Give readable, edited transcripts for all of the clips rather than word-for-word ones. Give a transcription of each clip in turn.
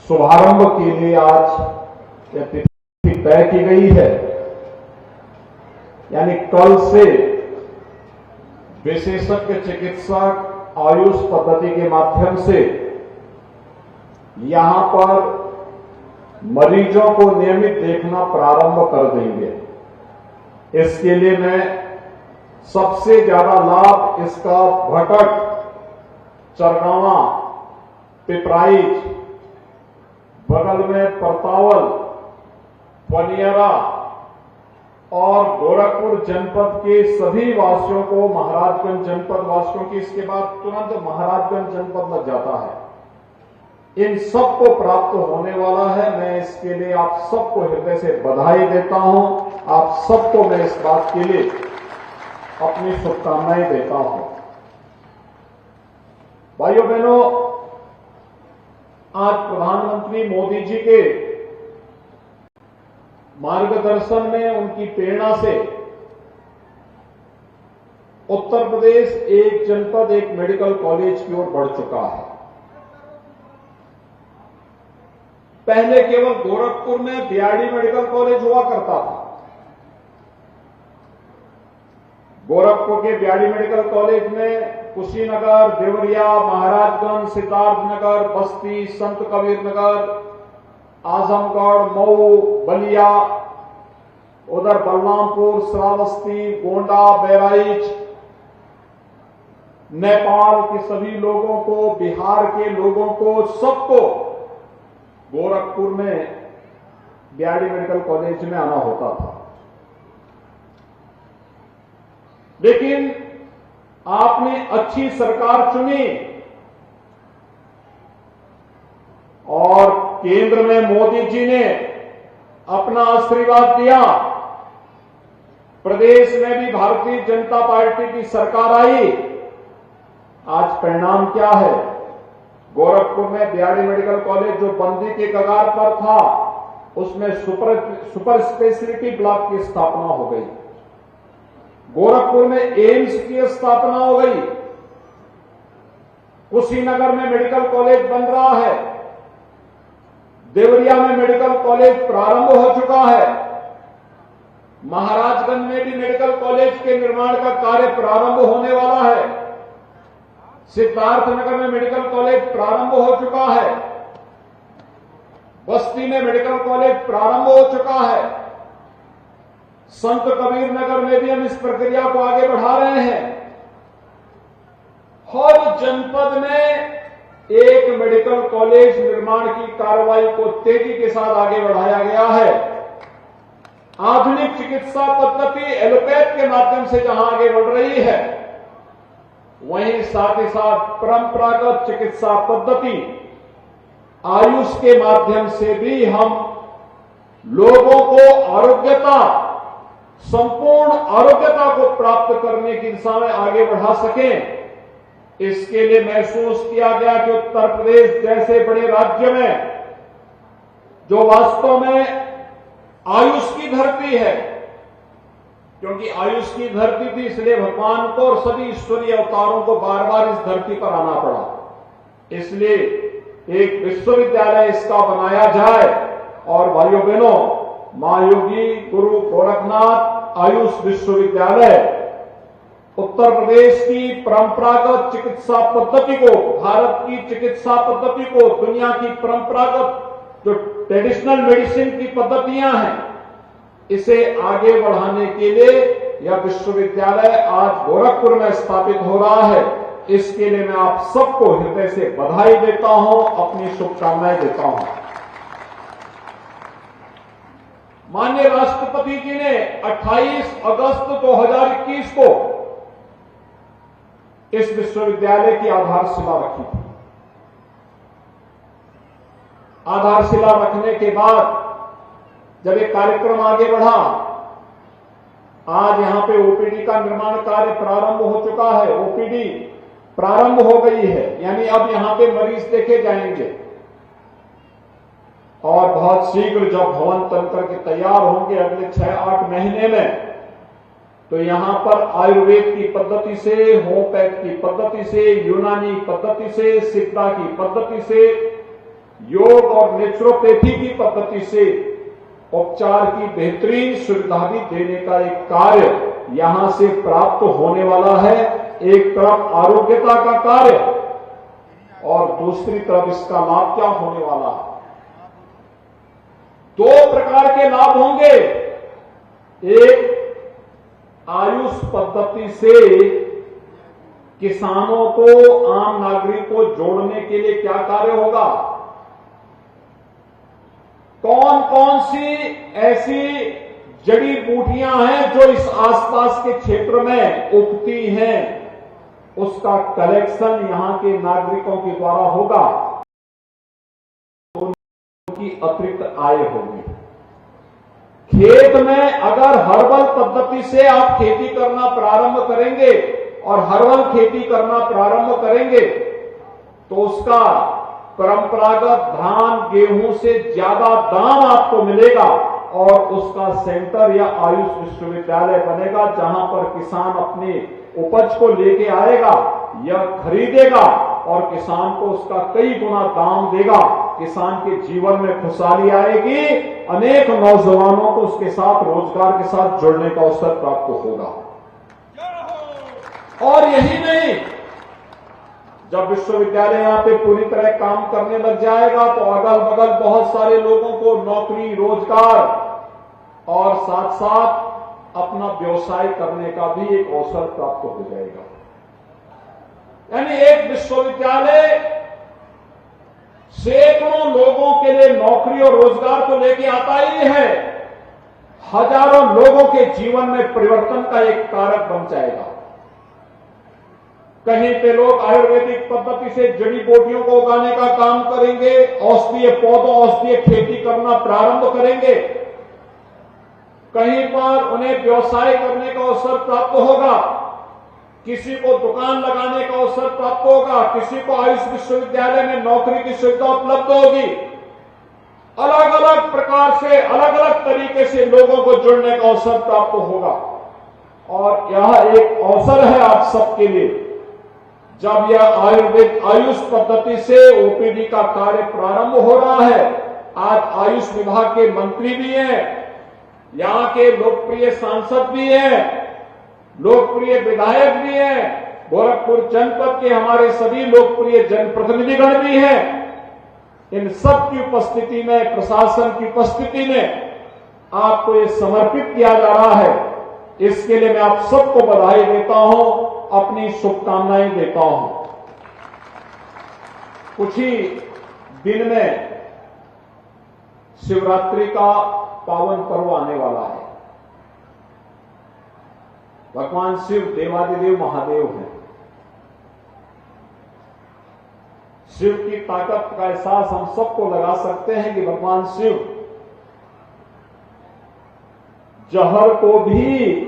शुभारंभ के लिए आज यह तिथि तय की गई है, यानी कल से विशेषज्ञ चिकित्सक आयुष पद्धति के माध्यम से यहां पर मरीजों को नियमित देखना प्रारंभ कर देंगे। इसके लिए मैं सबसे ज्यादा लाभ इसका भटक, चरगावा, पिपराइच, बगल में परतावल, पनियरा और गोरखपुर जनपद के सभी वासियों को, महाराजगंज जनपद वासियों की इसके बाद तुरंत महाराजगंज जनपद लग जाता है, इन सबको प्राप्त होने वाला है। मैं इसके लिए आप सबको हृदय से बधाई देता हूं। आप सबको मैं इस बात के लिए अपनी शुभकामनाएं देता हूं। भाइयों बहनों, आज प्रधानमंत्री मोदी जी के मार्गदर्शन में, उनकी प्रेरणा से उत्तर प्रदेश एक जनपद एक मेडिकल कॉलेज की ओर बढ़ चुका है। पहले केवल गोरखपुर में बीआरडी मेडिकल कॉलेज हुआ करता था। गोरखपुर के बीआरडी मेडिकल कॉलेज में कुशीनगर, देवरिया, महाराजगंज, सिद्धार्थनगर, बस्ती, संत कबीर नगर, आजमगढ़, मऊ, बलिया, उधर बलरामपुर, श्रावस्ती, गोंडा, बहराइच, नेपाल के सभी लोगों को, बिहार के लोगों को, सबको गोरखपुर में बीआरडी मेडिकल कॉलेज में आना होता था। लेकिन आपने अच्छी सरकार चुनी और केंद्र में मोदी जी ने अपना आशीर्वाद दिया। प्रदेश में भी भारतीय जनता पार्टी की सरकार आई। आज परिणाम क्या है? गोरखपुर में बीआरडी मेडिकल कॉलेज जो बंदी के कगार पर था, उसमें सुपर स्पेशलिटी ब्लॉक की स्थापना हो गई। गोरखपुर में एम्स की स्थापना हो गई। कुशीनगर में मेडिकल कॉलेज बन रहा है। देवरिया में मेडिकल कॉलेज प्रारंभ हो चुका है। महाराजगंज में भी मेडिकल कॉलेज के निर्माण का कार्य प्रारंभ होने वाला है। सिद्धार्थनगर में मेडिकल कॉलेज प्रारंभ हो चुका है। बस्ती में मेडिकल कॉलेज प्रारंभ हो चुका है। संत कबीर नगर में भी हम इस प्रक्रिया को आगे बढ़ा रहे हैं। हर जनपद में एक मेडिकल कॉलेज निर्माण की कार्रवाई को तेजी के साथ आगे बढ़ाया गया है। आधुनिक चिकित्सा पद्धति एलोपैथ के माध्यम से जहां आगे बढ़ रही है, वहीं साथ ही साथ परंपरागत चिकित्सा पद्धति आयुष के माध्यम से भी हम लोगों को आरोग्यता, संपूर्ण आरोग्यता को प्राप्त करने की दिशा में आगे बढ़ा सकें। इसके लिए महसूस किया गया कि उत्तर प्रदेश जैसे बड़े राज्य में, जो वास्तव में आयुष की धरती है, क्योंकि आयुष की धरती थी इसलिए भगवान को और सभी ईश्वरीय अवतारों को बार बार इस धरती पर आना पड़ा। इसलिए एक विश्वविद्यालय इसका बनाया जाए और भाइयों बहनों, महायोगी गुरु गोरखनाथ आयुष विश्वविद्यालय उत्तर प्रदेश की परंपरागत चिकित्सा पद्धति को, भारत की चिकित्सा पद्धति को, दुनिया की परंपरागत जो ट्रेडिशनल मेडिसिन की पद्धतियां हैं, इसे आगे बढ़ाने के लिए यह विश्वविद्यालय आज गोरखपुर में स्थापित हो रहा है। इसके लिए मैं आप सबको हृदय से बधाई देता हूं, अपनी शुभकामनाएं देता हूं। माननीय राष्ट्रपति जी ने 28 अगस्त 2021 को इस विश्वविद्यालय की आधारशिला रखी थी। आधारशिला रखने के बाद जब एक कार्यक्रम आगे बढ़ा, आज यहां पे ओपीडी का निर्माण कार्य प्रारंभ हो चुका है। ओपीडी प्रारंभ हो गई है, यानी अब यहां पे मरीज देखे जाएंगे और बहुत शीघ्र जब भवन बनकर के तैयार होंगे अगले 6-8 महीने में, तो यहां पर आयुर्वेद की पद्धति से, होम्योपैथ की पद्धति से, यूनानी पद्धति से, सिद्धा की पद्धति से योग और नेचुरोपैथी की पद्धति से उपचार की बेहतरीन सुविधा भी देने का एक कार्य यहां से प्राप्त होने वाला है। एक तरफ आरोग्यता का कार्य और दूसरी तरफ इसका लाभ क्या होने वाला है। 2 प्रकार के लाभ होंगे। एक, आयुष पद्धति से किसानों को, आम नागरिक को जोड़ने के लिए क्या कार्य होगा। कौन कौन सी ऐसी जड़ी बूटियां हैं जो इस आसपास के क्षेत्र में उगती हैं, उसका कलेक्शन यहां के नागरिकों के द्वारा होगा, तो उनकी अतिरिक्त आय होगी। खेत में अगर हर्बल पद्धति से आप खेती करना प्रारंभ करेंगे और हर्बल खेती करना प्रारंभ करेंगे तो उसका परंपरागत धान गेहूं से ज्यादा दाम आपको मिलेगा और उसका सेंटर या आयुष विश्वविद्यालय बनेगा, जहां पर किसान अपनी उपज को लेके आएगा या खरीदेगा और किसान को उसका कई गुना दाम देगा। किसान के जीवन में खुशहाली आएगी, अनेक नौजवानों को उसके साथ रोजगार के साथ जुड़ने का अवसर प्राप्त होगा। और यही नहीं, जब विश्वविद्यालय यहां पे पूरी तरह काम करने लग जाएगा तो अगल बगल बहुत सारे लोगों को नौकरी, रोजगार और साथ साथ अपना व्यवसाय करने का भी एक अवसर प्राप्त हो जाएगा। यानी एक विश्वविद्यालय सैकड़ों लोगों के लिए नौकरी और रोजगार तो लेके आता ही है, हजारों लोगों के जीवन में परिवर्तन का एक कारक बन जाएगा। कहीं पे लोग आयुर्वेदिक पद्धति से जड़ी बूटियों को उगाने का काम करेंगे, औषधीय पौधों, औषधीय खेती करना प्रारंभ करेंगे। कहीं पर उन्हें व्यवसाय करने का अवसर प्राप्त होगा, किसी को दुकान लगाने का अवसर प्राप्त होगा, किसी को आयुष विश्वविद्यालय में नौकरी की सुविधा उपलब्ध होगी। अलग अलग प्रकार से, अलग अलग तरीके से लोगों को जुड़ने का अवसर प्राप्त होगा। और यह एक अवसर है आप सबके लिए, जब यह आयुष पद्धति से ओपीडी का कार्य प्रारंभ हो रहा है। आज आयुष विभाग के मंत्री भी हैं, यहां के लोकप्रिय सांसद भी हैं, लोकप्रिय विधायक भी हैं, गोरखपुर जनपद के हमारे सभी लोकप्रिय जनप्रतिनिधिगण भी हैं। इन सब की उपस्थिति में, प्रशासन की उपस्थिति में आपको ये समर्पित किया जा रहा है। इसके लिए मैं आप सबको बधाई देता हूं, अपनी शुभकामनाएं देता हूं। कुछ ही दिन में शिवरात्रि का पावन पर्व आने वाला है। भगवान शिव देवादिदेव महादेव हैं। शिव की ताकत का एहसास हम सबको लगा सकते हैं कि भगवान शिव जहर को भी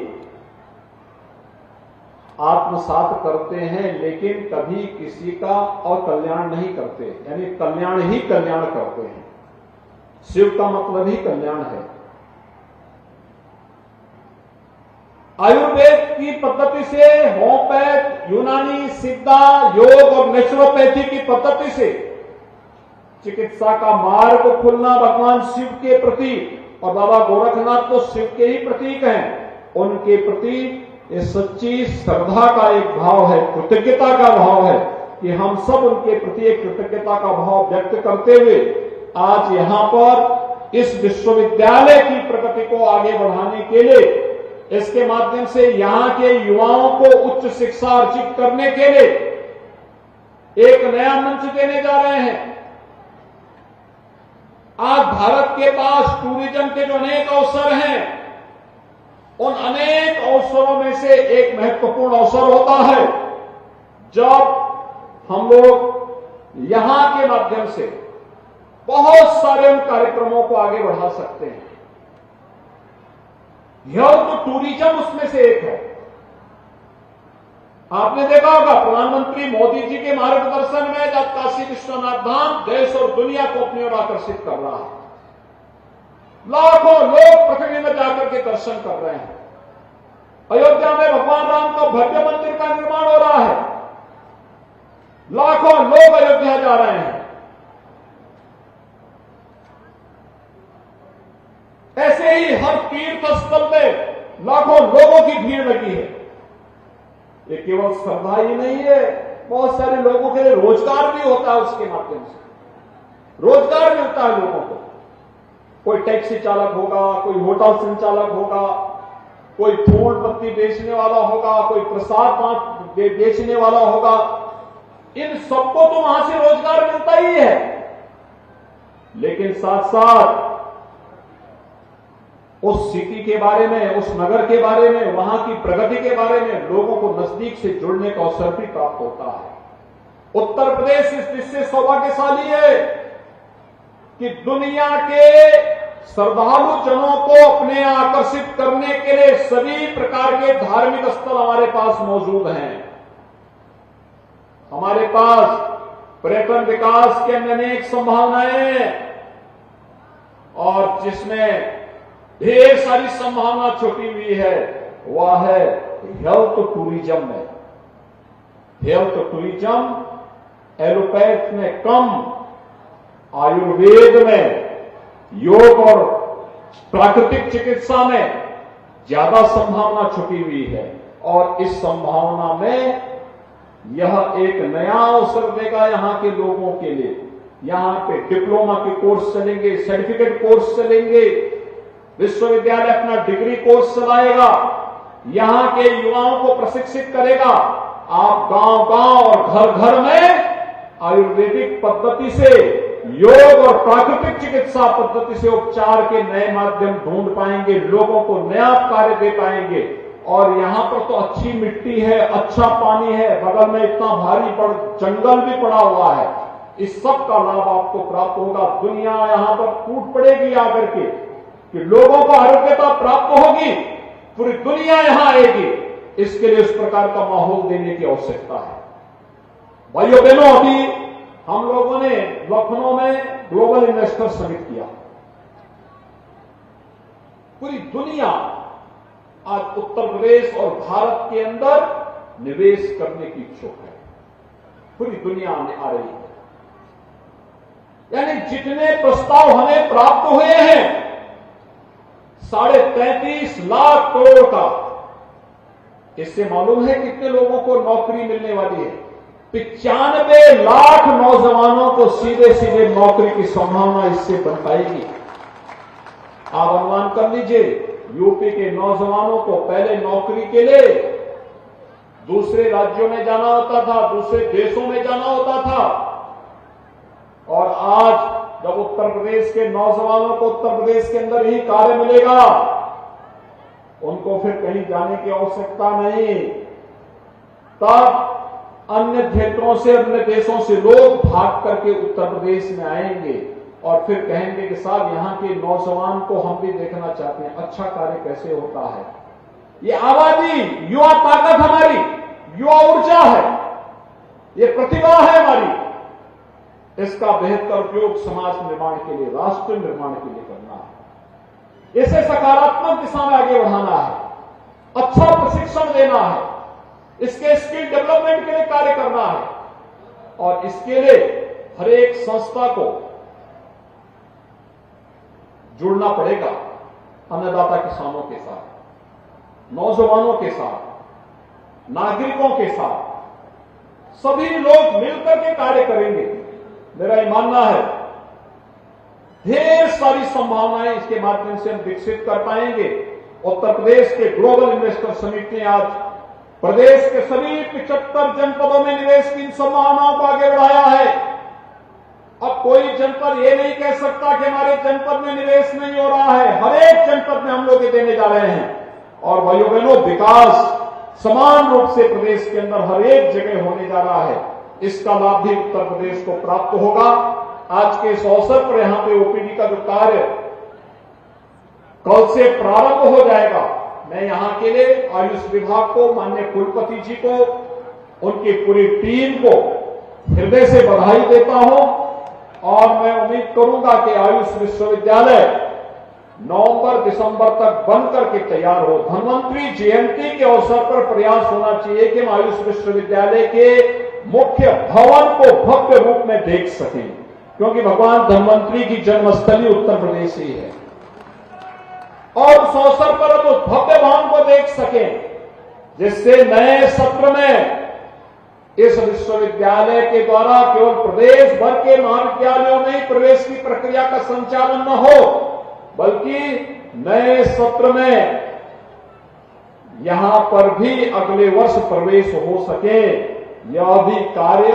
आत्मसात करते हैं, लेकिन कभी किसी का और कल्याण नहीं करते, यानी कल्याण ही कल्याण करते हैं। शिव का मतलब ही कल्याण है। आयुर्वेद की पद्धति से, होम्योपैथ, यूनानी, सिद्धा, योग और नेचुरोपैथी की पद्धति से चिकित्सा का मार्ग खुलना भगवान शिव के प्रति, और बाबा गोरखनाथ तो शिव के ही प्रतीक हैं, उनके प्रति ये सच्ची श्रद्धा का एक भाव है, कृतज्ञता का भाव है कि हम सब उनके प्रति एक कृतज्ञता का भाव व्यक्त करते हुए आज यहां पर इस विश्वविद्यालय की प्रगति को आगे बढ़ाने के लिए, इसके माध्यम से यहां के युवाओं को उच्च शिक्षा अर्जित करने के लिए एक नया मंच देने जा रहे हैं। आज भारत के पास टूरिज्म के जो अनेक अवसर हैं, उन अनेक अवसरों में से एक महत्वपूर्ण अवसर होता है जब हम लोग यहां के माध्यम से बहुत सारे उन कार्यक्रमों को आगे बढ़ा सकते हैं। यह तो टूरिज्म उसमें से एक है। आपने देखा होगा प्रधानमंत्री मोदी जी के मार्गदर्शन में जब काशी विश्वनाथ धाम देश और दुनिया को अपनी ओर आकर्षित कर रहा है, लाखों लोग पृथ्वी में जाकर के दर्शन कर रहे हैं। अयोध्या में भगवान राम का भव्य मंदिर का निर्माण हो रहा है, लाखों लोग अयोध्या जा रहे हैं। ही हर तीर्थ स्थल में लाखों लोगों की भीड़ लगी है। ये केवल श्रद्धा ही नहीं है, बहुत सारे लोगों के लिए रोजगार भी होता है, उसके माध्यम से रोजगार मिलता है लोगों को। कोई टैक्सी चालक होगा, कोई होटल संचालक होगा, कोई फूल पत्ती बेचने वाला होगा, कोई प्रसाद बेचने वाला होगा। इन सबको तो वहां से रोजगार मिलता ही है, लेकिन साथ साथ उस सिटी के बारे में, उस नगर के बारे में, वहां की प्रगति के बारे में लोगों को नजदीक से जुड़ने का अवसर भी प्राप्त होता है। उत्तर प्रदेश इस दृष्टि से सौभाग्यशाली है कि दुनिया के श्रद्धालु जनों को अपने यहाँ आकर्षित करने के लिए सभी प्रकार के धार्मिक स्थल हमारे पास मौजूद हैं। हमारे पास पर्यटन विकास के अनेक संभावनाएं हैं और जिसमें ढेर सारी संभावना छुपी हुई है, वह है हेल्थ टूरिज्म में। हेल्थ टूरिज्म एलोपैथ में कम, आयुर्वेद में, योग और प्राकृतिक चिकित्सा में ज्यादा संभावना छुपी हुई है और इस संभावना में यह एक नया अवसर देगा यहां के लोगों के लिए। यहां पे डिप्लोमा के कोर्स चलेंगे, सर्टिफिकेट कोर्स चलेंगे, विश्वविद्यालय अपना डिग्री कोर्स चलाएगा, यहां के युवाओं को प्रशिक्षित करेगा। आप गांव-गांव और घर-घर में आयुर्वेदिक पद्धति से, योग और प्राकृतिक चिकित्सा पद्धति से उपचार के नए माध्यम ढूंढ पाएंगे, लोगों को नया कार्य दे पाएंगे। और यहां पर तो अच्छी मिट्टी है, अच्छा पानी है, बगल में इतना भारी जंगल भी पड़ा हुआ है। इस सब का लाभ आपको प्राप्त होगा। दुनिया यहां पर टूट पड़ेगी आकर के कि लोगों को आरोग्यता प्राप्त होगी, पूरी दुनिया यहां आएगी। इसके लिए इस प्रकार का माहौल देने की आवश्यकता है। भाइयों बहनों, अभी हम लोगों ने लखनऊ में ग्लोबल इन्वेस्टर समिट किया। पूरी दुनिया आज उत्तर प्रदेश और भारत के अंदर निवेश करने की इच्छुक है। पूरी दुनिया में आ रही है। यानी जितने प्रस्ताव हमें प्राप्त हुए हैं 33.5 लाख करोड़ का, इससे मालूम है कितने लोगों को नौकरी मिलने वाली है। 95 लाख नौजवानों को सीधे सीधे नौकरी की संभावना इससे बन पाएगी। आप अनुमान कर लीजिए, यूपी के नौजवानों को पहले नौकरी के लिए दूसरे राज्यों में जाना होता था, दूसरे देशों में जाना होता था, और आज जब उत्तर प्रदेश के नौजवानों को उत्तर प्रदेश के अंदर ही कार्य मिलेगा, उनको फिर कहीं जाने की आवश्यकता नहीं। तब अन्य क्षेत्रों से, अन्य देशों से लोग भाग करके उत्तर प्रदेश में आएंगे और फिर कहेंगे कि साहब यहां के नौजवान को हम भी देखना चाहते हैं, अच्छा कार्य कैसे होता है। ये आबादी, युवा ताकत हमारी, युवा ऊर्जा है, ये प्रतिभा है हमारी। इसका बेहतर उपयोग समाज निर्माण के लिए, राष्ट्र निर्माण के लिए करना है। इसे सकारात्मक दिशा में आगे बढ़ाना है, अच्छा प्रशिक्षण देना है, इसके स्किल डेवलपमेंट के लिए कार्य करना है। और इसके लिए हर एक संस्था को जुड़ना पड़ेगा अन्नदाता किसानों के साथ, नौजवानों के साथ, नागरिकों के साथ। सभी लोग मिलकर के कार्य करेंगे। मेरा ये मानना है ढेर सारी संभावनाएं इसके माध्यम से हम विकसित कर पाएंगे। उत्तर प्रदेश के ग्लोबल इन्वेस्टर समिट ने आज प्रदेश के सभी 75 जनपदों में निवेश की इन संभावनाओं को आगे बढ़ाया है। अब कोई जनपद ये नहीं कह सकता कि हमारे जनपद में निवेश नहीं हो रहा है। हर एक जनपद में हम लोग ये देने जा रहे हैं। और भाइयों बहनों, विकास समान रूप से प्रदेश के अंदर हर एक जगह होने जा रहा है। इसका लाभ भी उत्तर प्रदेश को प्राप्त होगा। आज के इस अवसर पर यहां पे ओपीडी का जो कार्य कल से प्रारंभ हो जाएगा, मैं यहां के लिए आयुष विभाग को, माननीय कुलपति जी को, उनकी पूरी टीम को हृदय से बधाई देता हूं। और मैं उम्मीद करूंगा कि आयुष विश्वविद्यालय नवंबर-दिसंबर तक बन करके तैयार हो। धन्वंतरी जयंती के अवसर पर प्रयास होना चाहिए कि हम आयुष विश्वविद्यालय के मुख्य भवन को भव्य रूप में देख सकें, क्योंकि भगवान धन्वंतरी की जन्मस्थली उत्तर प्रदेश ही है। और उस अवसर पर हम उस भव्य भवन को देख सकें, जिससे नए सत्र में इस विश्वविद्यालय के द्वारा केवल प्रदेश भर के महाविद्यालयों में ही प्रवेश की प्रक्रिया का संचालन न हो, बल्कि नए सत्र में यहां पर भी अगले वर्ष प्रवेश हो सके, यह भी कार्य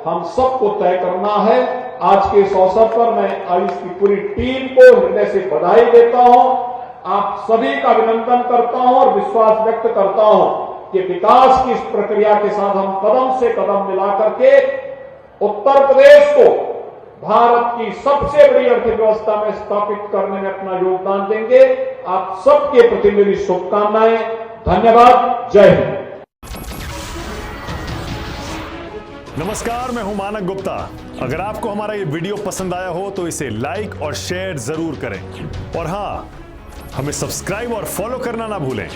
हम सबको तय करना है। आज के इस अवसर पर मैं आयुष की पूरी टीम को हृदय से बधाई देता हूं, आप सभी का अभिनंदन करता हूं और विश्वास व्यक्त करता हूं कि विकास की इस प्रक्रिया के साथ हम कदम से कदम मिला करके उत्तर प्रदेश को भारत की सबसे बड़ी अर्थव्यवस्था में स्थापित करने में अपना योगदान देंगे। आप सबके प्रति मेरी शुभकामनाएं। धन्यवाद। जय हिंद। नमस्कार, मैं हूं मानक गुप्ता। अगर आपको हमारा ये वीडियो पसंद आया हो तो इसे लाइक और शेयर जरूर करें, और हां, हमें सब्सक्राइब और फॉलो करना ना भूलें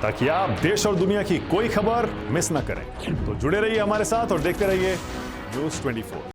ताकि आप देश और दुनिया की कोई खबर मिस ना करें। तो जुड़े रहिए हमारे साथ और देखते रहिए News 24।